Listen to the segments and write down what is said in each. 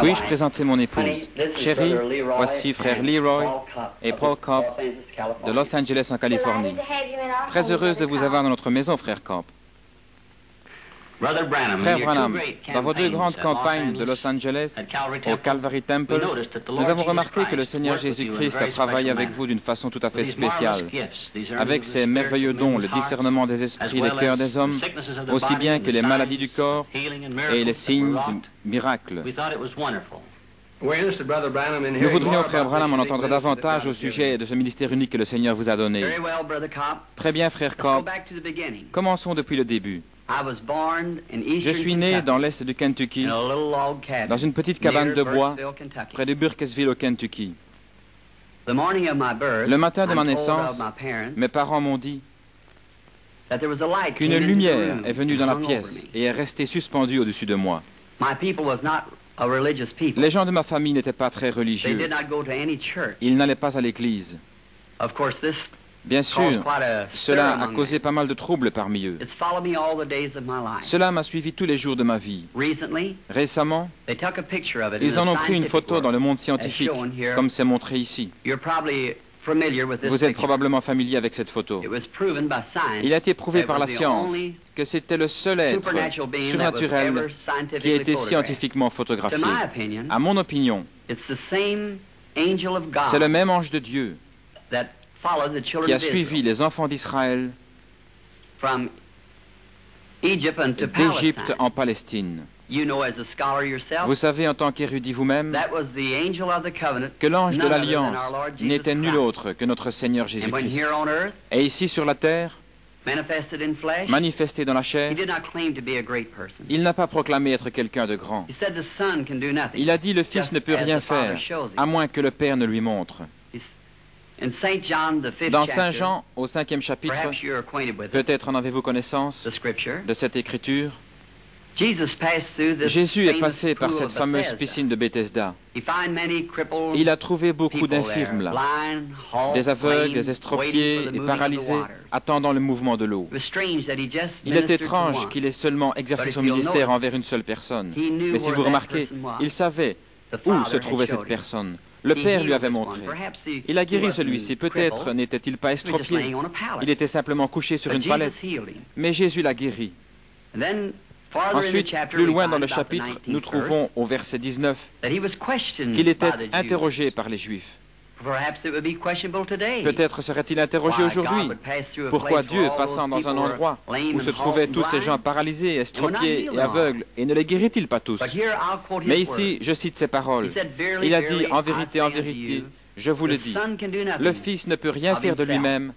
Puis-je présenter mon épouse? Chérie, voici frère Leroy et Paul Cobb de Los Angeles en Californie. Très heureuse de vous avoir dans notre maison, frère Cobb. Frère Branham, dans vos deux grandes campagnes de Los Angeles, au Calvary Temple, nous avons remarqué que le Seigneur Jésus-Christ a travaillé avec vous d'une façon tout à fait spéciale, avec ses merveilleux dons, le discernement des esprits, des cœurs des hommes, aussi bien que les maladies du corps et les signes miracles. Nous voudrions, frère Branham, en entendre davantage au sujet de ce ministère unique que le Seigneur vous a donné. Très bien, frère Cobb. Commençons depuis le début. Je suis né dans l'est du Kentucky, dans une petite cabane de bois, près de Burkesville, au Kentucky. Le matin de ma naissance, mes parents m'ont dit qu'une lumière est venue dans la pièce et est restée suspendue au-dessus de moi. Les gens de ma famille n'étaient pas très religieux. Ils n'allaient pas à l'église. Bien sûr, cela a causé pas mal de troubles parmi eux. Cela m'a suivi tous les jours de ma vie. Récemment, ils en ont pris une photo dans le monde scientifique, comme c'est montré ici. Vous êtes probablement familier avec cette photo. Il a été prouvé par la science que c'était le seul être surnaturel qui a été scientifiquement photographié. À mon opinion, c'est le même ange de Dieu qui a suivi les enfants d'Israël d'Égypte en Palestine. Vous savez en tant qu'érudit vous-même que l'ange de l'Alliance n'était nul autre que notre Seigneur Jésus-Christ. Et ici sur la terre, manifesté dans la chair, il n'a pas proclamé être quelqu'un de grand. Il a dit le Fils ne peut rien faire, à moins que le Père ne lui montre. Dans Saint Jean, au 5e chapitre, peut-être en avez-vous connaissance de cette écriture. Jésus est passé par cette fameuse piscine de Bethesda. Il a trouvé beaucoup d'infirmes là, des aveugles, des estropiés, des paralysés, attendant le mouvement de l'eau. Il est étrange qu'il ait seulement exercé son ministère envers une seule personne. Mais si vous remarquez, il savait où se trouvait cette personne. Le Père lui avait montré. Il a guéri celui-ci. Peut-être n'était-il pas estropié. Il était simplement couché sur une palette. Mais Jésus l'a guéri. Ensuite, plus loin dans le chapitre, nous trouvons au verset 19 qu'il était interrogé par les Juifs. Peut-être serait-il interrogé aujourd'hui. Pourquoi Dieu, passant dans un endroit où se trouvaient tous ces gens paralysés, estropiés et aveugles, et ne les guérit-il pas tous? Mais ici, je cite ces paroles. Il a dit, en vérité, je vous le dis, le Fils ne peut rien faire de lui-même,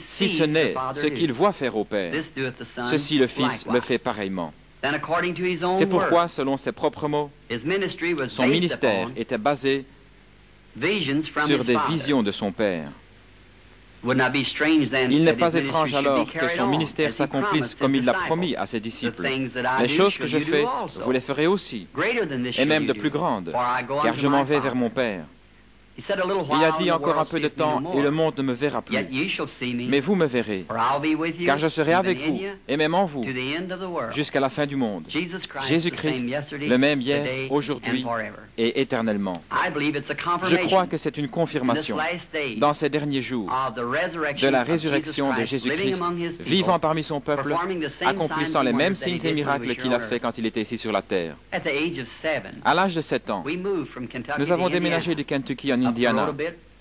si ce n'est ce qu'il voit faire au Père. Ceci, le Fils le fait pareillement. C'est pourquoi, selon ses propres mots, son ministère était basé sur des visions de son Père. Il n'est pas étrange alors que son ministère s'accomplisse comme il l'a promis à ses disciples. Les choses que je fais, vous les ferez aussi, et même de plus grandes, car je m'en vais vers mon Père. Il a dit encore un peu de temps et le monde ne me verra plus. Mais vous me verrez, car je serai avec vous et même en vous jusqu'à la fin du monde. Jésus-Christ, le même hier, aujourd'hui et éternellement. Je crois que c'est une confirmation dans ces derniers jours de la résurrection de Jésus-Christ, vivant parmi son peuple, accomplissant les mêmes signes et miracles qu'il a fait quand il était ici sur la terre. À l'âge de 7 ans, nous avons déménagé du Kentucky en Indiana,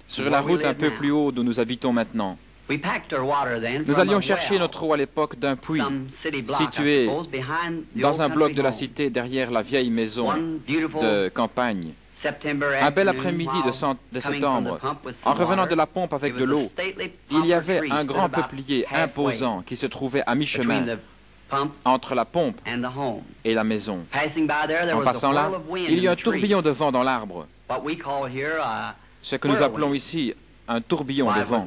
sur la route un peu plus haut d'où nous habitons maintenant. Nous allions chercher notre eau à l'époque d'un puits situé dans un bloc de la cité derrière la vieille maison de campagne. Un bel après-midi de septembre, en revenant de la pompe avec de l'eau, il y avait un grand peuplier imposant qui se trouvait à mi-chemin entre la pompe et la maison. En passant là, il y a un tourbillon de vent dans l'arbre. Ce que nous appelons ici un tourbillon de vent.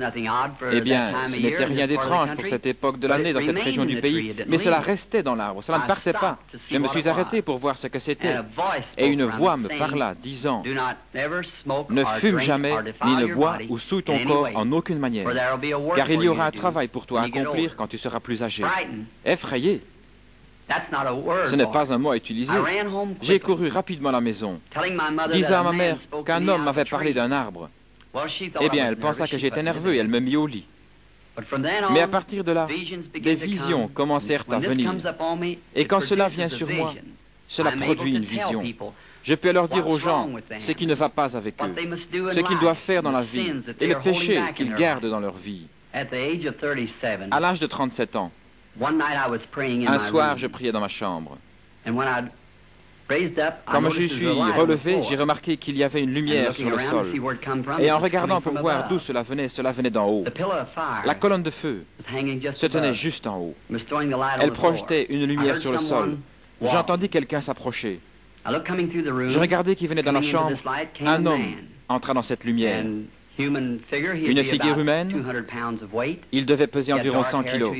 Eh bien, ce n'était rien d'étrange pour cette époque de l'année dans cette région du pays, mais cela restait dans l'arbre, cela ne partait pas. Je me suis arrêté pour voir ce que c'était, et une voix me parla, disant, « Ne fume jamais, ni ne bois ou souille ton corps en aucune manière, car il y aura un travail pour toi à accomplir quand tu seras plus âgé. » Effrayé, Ce n'est pas un mot à utiliser. J'ai couru rapidement à la maison, disant à ma mère qu'un homme m'avait parlé d'un arbre. Eh bien, elle pensa que j'étais nerveux et elle me mit au lit. Mais à partir de là, des visions commencèrent à venir. Et quand cela vient sur moi, cela produit une vision. Je peux alors dire aux gens ce qui ne va pas avec eux, ce qu'ils doivent faire dans la vie et le péché qu'ils gardent dans leur vie. À l'âge de 37 ans, un soir, je priais dans ma chambre. Quand je suis relevé, j'ai remarqué qu'il y avait une lumière sur le sol. Et en regardant pour voir d'où cela venait d'en haut. La colonne de feu se tenait juste en haut. Elle projetait une lumière sur le sol. J'entendis quelqu'un s'approcher. Je regardais qui venait dans la chambre. Un homme entra dans cette lumière. Une figure humaine. Il devait peser environ 100 kilos.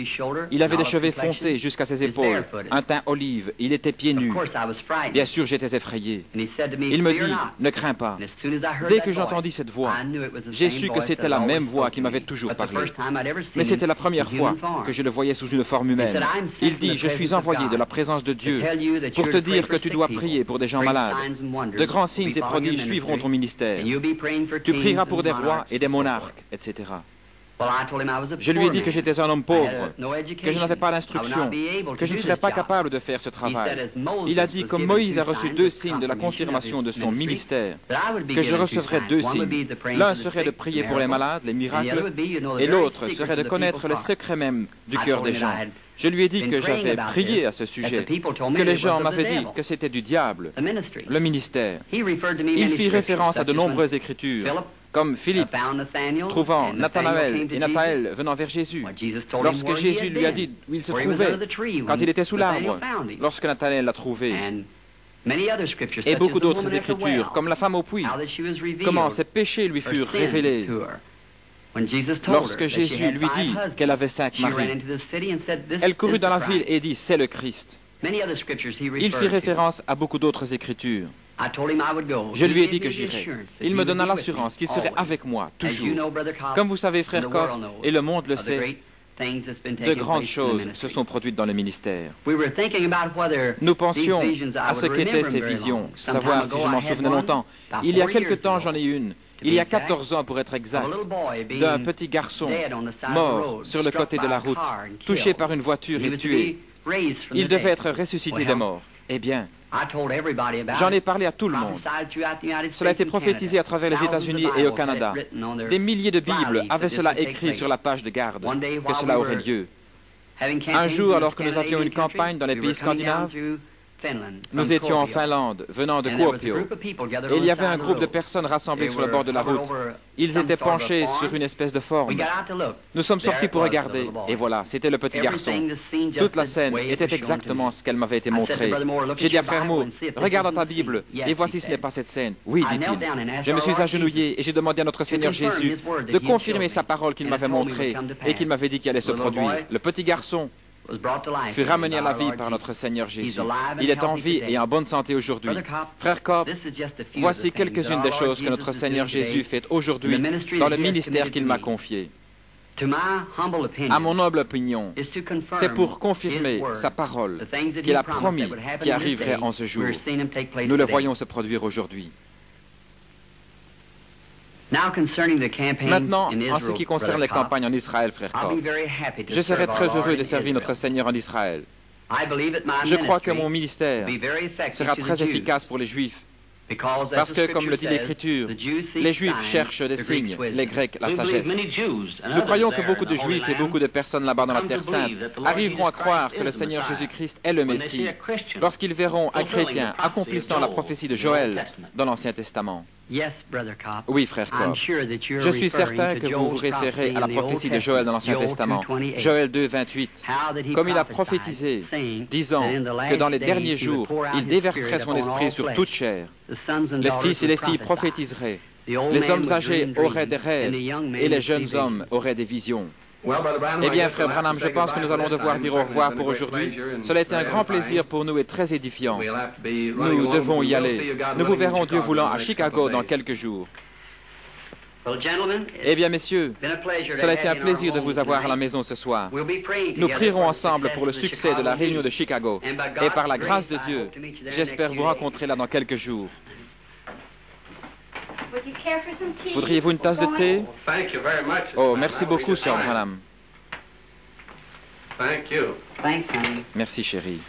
Il avait des cheveux foncés jusqu'à ses épaules, un teint olive, il était pieds nus. Bien sûr, j'étais effrayé. Il me dit, ne crains pas. Dès que j'entendis cette voix, j'ai su que c'était la même voix qui m'avait toujours parlé. Mais c'était la première fois que je le voyais sous une forme humaine. Il dit, je suis envoyé de la présence de Dieu pour te dire que tu dois prier pour des gens malades. De grands signes et prodiges suivront ton ministère. Tu prieras pour des rois et des monarques, etc. Je lui ai dit que j'étais un homme pauvre, que je n'avais pas l'instruction, que je ne serais pas capable de faire ce travail. Il a dit, comme Moïse a reçu 2 signes de la confirmation de son ministère, que je recevrais 2 signes. L'un serait de prier pour les malades, les miracles, et l'autre serait de connaître les secrets même du cœur des gens. Je lui ai dit que j'avais prié à ce sujet, que les gens m'avaient dit que c'était du diable, le ministère. Il fit référence à de nombreuses écritures, comme Philippe, trouvant Nathanaël et Nathaël venant vers Jésus. Lorsque Jésus lui a dit où il se trouvait, quand il était sous l'arbre, lorsque Nathanaël l'a trouvé. Et beaucoup d'autres écritures, comme la femme au puits, comment ses péchés lui furent révélés. Lorsque Jésus lui dit qu'elle avait 5 maris, elle courut dans la ville et dit, c'est le Christ. Il fit référence à beaucoup d'autres écritures. Je lui ai dit que j'irais. Il me donna l'assurance qu'il serait avec moi, toujours. Comme vous savez, frère Cobb, et le monde le sait, de grandes choses se sont produites dans le ministère. Nous pensions à ce qu'étaient ces visions, savoir si je m'en souvenais longtemps. Il y a quelque temps, j'en ai une. Il y a 14 ans, pour être exact, d'un petit garçon mort sur le côté de la route, touché par une voiture et tué. Il devait être ressuscité des morts. Eh bien, j'en ai parlé à tout le monde. Cela a été prophétisé à travers les États-Unis et au Canada. Des milliers de Bibles avaient cela écrit sur la page de garde, que cela aurait lieu. Un jour, alors que nous avions une campagne dans les pays scandinaves, nous étions en Finlande, venant de Kuopio, et il y avait un groupe de personnes rassemblées sur le bord de la route. Ils étaient penchés sur une espèce de forme. Nous sommes sortis pour regarder, et voilà, c'était le petit garçon. Toute la scène était exactement ce qu'elle m'avait été montrée. J'ai dit à frère Moore, regarde dans ta Bible, et voici ce n'est pas cette scène. Oui, dit-il. Je me suis agenouillé et j'ai demandé à notre Seigneur Jésus de confirmer sa parole qu'il m'avait montrée et qu'il m'avait dit qu'il allait se produire. Le petit garçon fut ramené à la vie par notre Seigneur Jésus. Il est en vie et en bonne santé aujourd'hui. Frère Cobb, voici quelques-unes des choses que notre Seigneur Jésus fait aujourd'hui dans le ministère qu'il m'a confié. À mon humble opinion, c'est pour confirmer sa parole qu'il a promis qui arriverait en ce jour. Nous le voyons se produire aujourd'hui. Maintenant, en ce qui concerne les campagnes en Israël, frère Cobb, je serai très heureux de servir notre Seigneur en Israël. Je crois que mon ministère sera très efficace pour les Juifs, parce que, comme le dit l'Écriture, les Juifs cherchent des signes, les Grecs la sagesse. Nous croyons que beaucoup de Juifs et beaucoup de personnes là-bas dans la Terre Sainte arriveront à croire que le Seigneur Jésus-Christ est le Messie lorsqu'ils verront un chrétien accomplissant la prophétie de Joël dans l'Ancien Testament. Oui, frère Cobb. Je suis certain que vous vous référez à la prophétie de Joël dans l'Ancien Testament, Joël 2, 28, comme il a prophétisé, disant que dans les derniers jours, il déverserait son esprit sur toute chair. Les fils et les filles prophétiseraient, les hommes âgés auraient des rêves et les jeunes hommes auraient des visions. Eh bien, frère Branham, je pense que nous allons devoir dire au revoir pour aujourd'hui. Cela a été un grand plaisir pour nous et très édifiant. Nous devons y aller. Nous vous verrons, Dieu voulant, à Chicago dans quelques jours. Eh bien, messieurs, cela a été un plaisir de vous avoir à la maison ce soir. Nous prierons ensemble pour le succès de la réunion de Chicago. Et par la grâce de Dieu, j'espère vous rencontrer là dans quelques jours. Voudriez-vous une tasse de thé? Oh, merci beaucoup, Sir Branham. Merci, chérie.